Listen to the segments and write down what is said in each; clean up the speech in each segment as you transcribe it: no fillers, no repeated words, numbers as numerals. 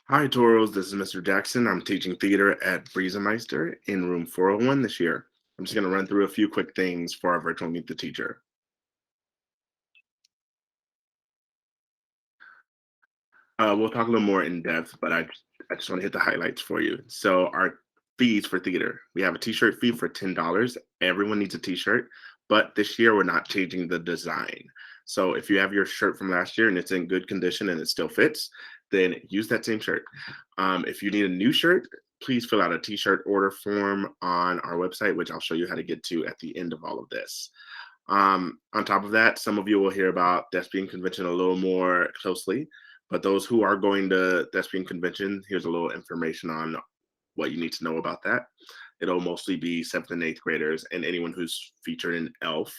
Hi, Toros. This is Mr. Jackson. I'm teaching theater at Meister in room 401 this year. I'm just going to run through a few quick things for our virtual Meet the Teacher. We'll talk a little more in depth, but I just want to hit the highlights for you. So, our fees for theater, we have a t shirt fee for $10. Everyone needs a t shirt, but this year we're not changing the design. So, if you have your shirt from last year and it's in good condition and it still fits, then use that same shirt. If you need a new shirt, please fill out a t shirt order form on our website, which I'll show you how to get to at the end of all of this. On top of that, some of you will hear about Thespian Convention a little more closely, but those who are going to Thespian Convention, here's a little information on what you need to know about that. It'll mostly be seventh and eighth graders, and anyone who's featured in ELF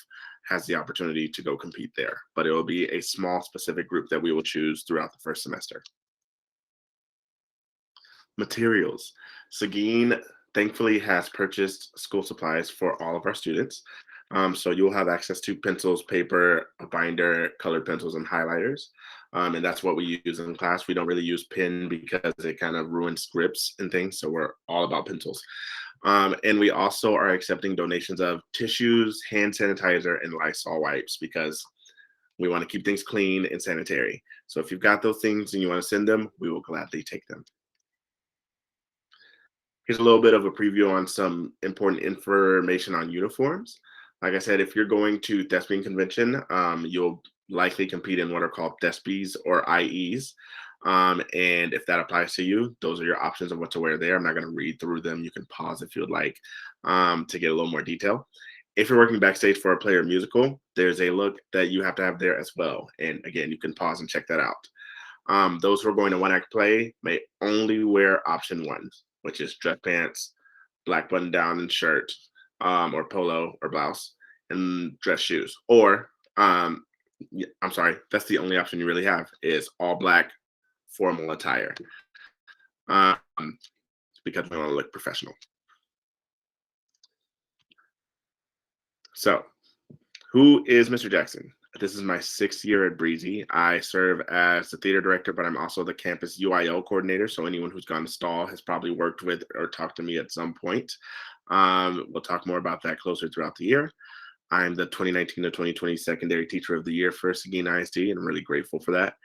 has the opportunity to go compete there. But it will be a small, specific group that we will choose throughout the first semester. Materials. Seguin thankfully has purchased school supplies for all of our students. So you'll have access to pencils, paper, a binder, colored pencils, and highlighters. And that's what we use in class. We don't really use pen because it kind of ruins scripts and things. So we're all about pencils. And we also are accepting donations of tissues, hand sanitizer, and Lysol wipes because we want to keep things clean and sanitary. So if you've got those things and you want to send them, we will gladly take them. Here's a little bit of a preview on some important information on uniforms. Like I said, if you're going to Thespian Convention, you'll likely compete in what are called Thespies or IEs. And if that applies to you, those are your options of what to wear there. I'm not going to read through them. You can pause if you'd like to get a little more detail. If you're working backstage for a play or musical, there's a look that you have to have there as well. And again, you can pause and check that out. Those who are going to one act play may only wear option one, which is dress pants, black button down and shirt, or polo or blouse, and dress shoes. Or, I'm sorry, that's the only option you really have is all black formal attire, um, because we want to look professional. So, who is Mr. Jackson? This is my sixth year at Breezy. I serve as the theater director, but I'm also the campus UIL coordinator. So anyone who's gone to stall has probably worked with or talked to me at some point. We'll talk more about that closer throughout the year. I'm the 2019 to 2020 secondary teacher of the year for Seguin ISD, and I'm really grateful for that.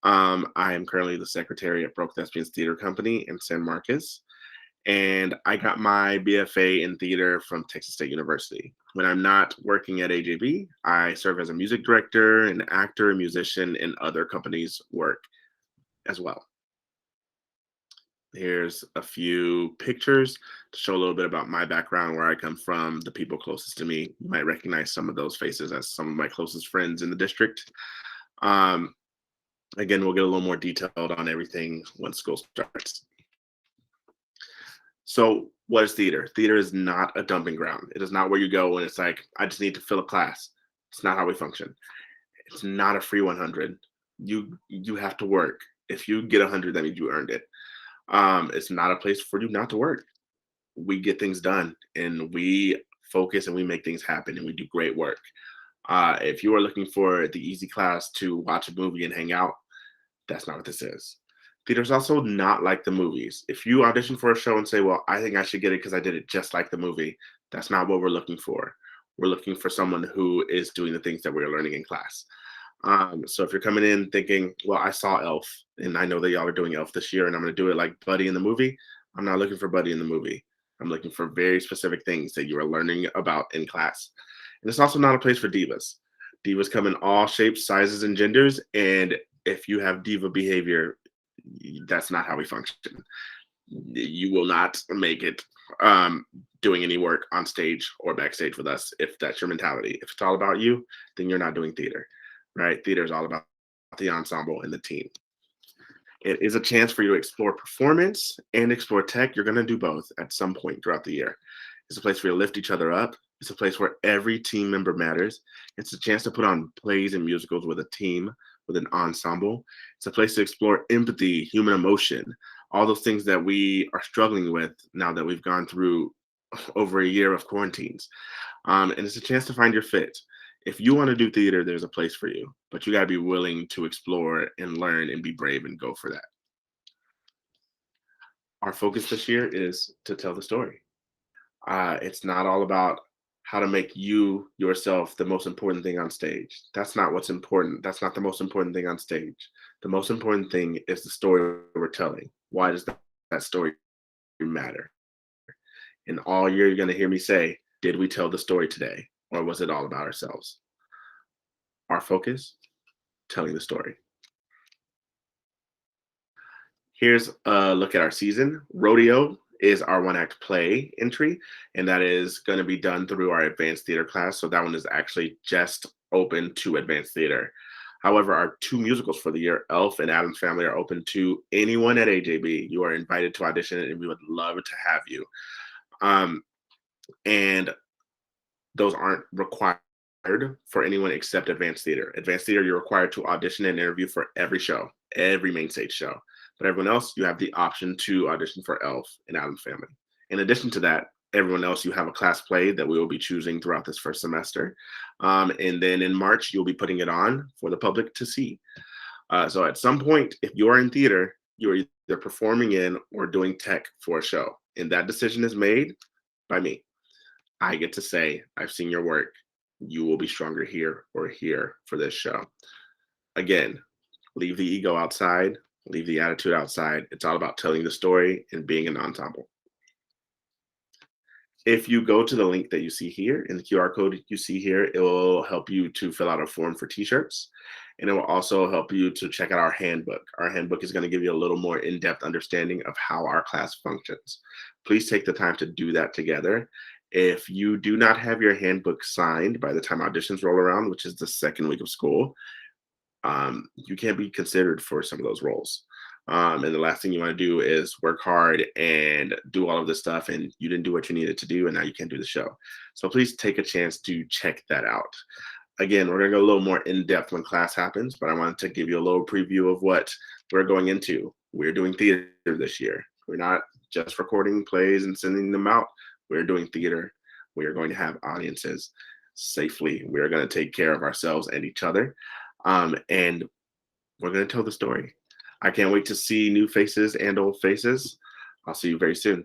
I am currently the secretary at Broke Thespians Theater Company in San Marcos, and I got my BFA in theater from Texas State University. When I'm not working at AJB, I serve as a music director, an actor, a musician, and other companies' work as well. Here's a few pictures to show a little bit about my background, where I come from, the people closest to me. You might recognize some of those faces as some of my closest friends in the district. Um, Again, we'll get a little more detailed on everything when school starts. So, what is theater? Theater is not a dumping ground. It is not where you go when it's like, I just need to fill a class. It's not how we function. It's not a free 100. You have to work. If you get 100, that means you earned it. It's not a place for you not to work. We get things done and we focus and we make things happen and we do great work. If you are looking for the easy class to watch a movie and hang out, that's not what this is. Theater's also not like the movies. If you audition for a show and say, well, I think I should get it because I did it just like the movie, that's not what we're looking for. We're looking for someone who is doing the things that we're learning in class. So if you're coming in thinking, well, I saw Elf and I know that y'all are doing Elf this year and I'm going to do it like Buddy in the movie, I'm not looking for Buddy in the movie. I'm looking for very specific things that you are learning about in class. And it's also not a place for divas. Divas come in all shapes, sizes, and genders. And if you have diva behavior, that's not how we function. You will not make it um, doing any work on stage or backstage with us if that's your mentality. If it's all about you, then you're not doing theater, right? Theater is all about the ensemble and the team. It is a chance for you to explore performance and explore tech. You're going to do both at some point throughout the year. It's a place for you to lift each other up. It's a place where every team member matters. It's a chance to put on plays and musicals with a team, with an ensemble. It's a place to explore empathy, human emotion, all those things that we are struggling with now that we've gone through over a year of quarantines. And it's a chance to find your fit. If you want to do theater, there's a place for you, but you got to be willing to explore and learn and be brave and go for that. Our focus this year is to tell the story. It's not all about how to make you yourself the most important thing on stage. That's not what's important. That's not the most important thing on stage. The most important thing is the story we're telling. Why does that story matter? And all year, you're going to hear me say, did we tell the story today? Or was it all about ourselves? Our focus, telling the story. Here's a look at our season. Rodeo is our one act play entry, and that is going to be done through our advanced theater class. So that one is actually just open to advanced theater. However, our two musicals for the year, Elf and Adam's Family, are open to anyone at AJB. You are invited to audition, and we would love to have you. And those aren't required for anyone except advanced theater. Advanced theater, you're required to audition and interview for every show, every main stage show. But everyone else, you have the option to audition for Elf and Adam's Family. In addition to that, everyone else, you have a class play that we will be choosing throughout this first semester. And then in March, you'll be putting it on for the public to see. So at some point, if you're in theater, you're either performing in or doing tech for a show. And that decision is made by me. I get to say, I've seen your work. You will be stronger here or here for this show. Again, leave the ego outside, leave the attitude outside. It's all about telling the story and being an ensemble. If you go to the link that you see here and the QR code you see here, it will help you to fill out a form for t-shirts. And it will also help you to check out our handbook. Our handbook is going to give you a little more in-depth understanding of how our class functions. Please take the time to do that together. If you do not have your handbook signed by the time auditions roll around, which is the second week of school, you can't be considered for some of those roles. And the last thing you want to do is work hard and do all of this stuff, and you didn't do what you needed to do, and now you can't do the show. So please take a chance to check that out. Again, we're going to go a little more in depth when class happens, but I wanted to give you a little preview of what we're going into. We're doing theater this year. We're not just recording plays and sending them out. We're doing theater. We are going to have audiences safely. We are going to take care of ourselves and each other. And we're going to tell the story. I can't wait to see new faces and old faces. I'll see you very soon.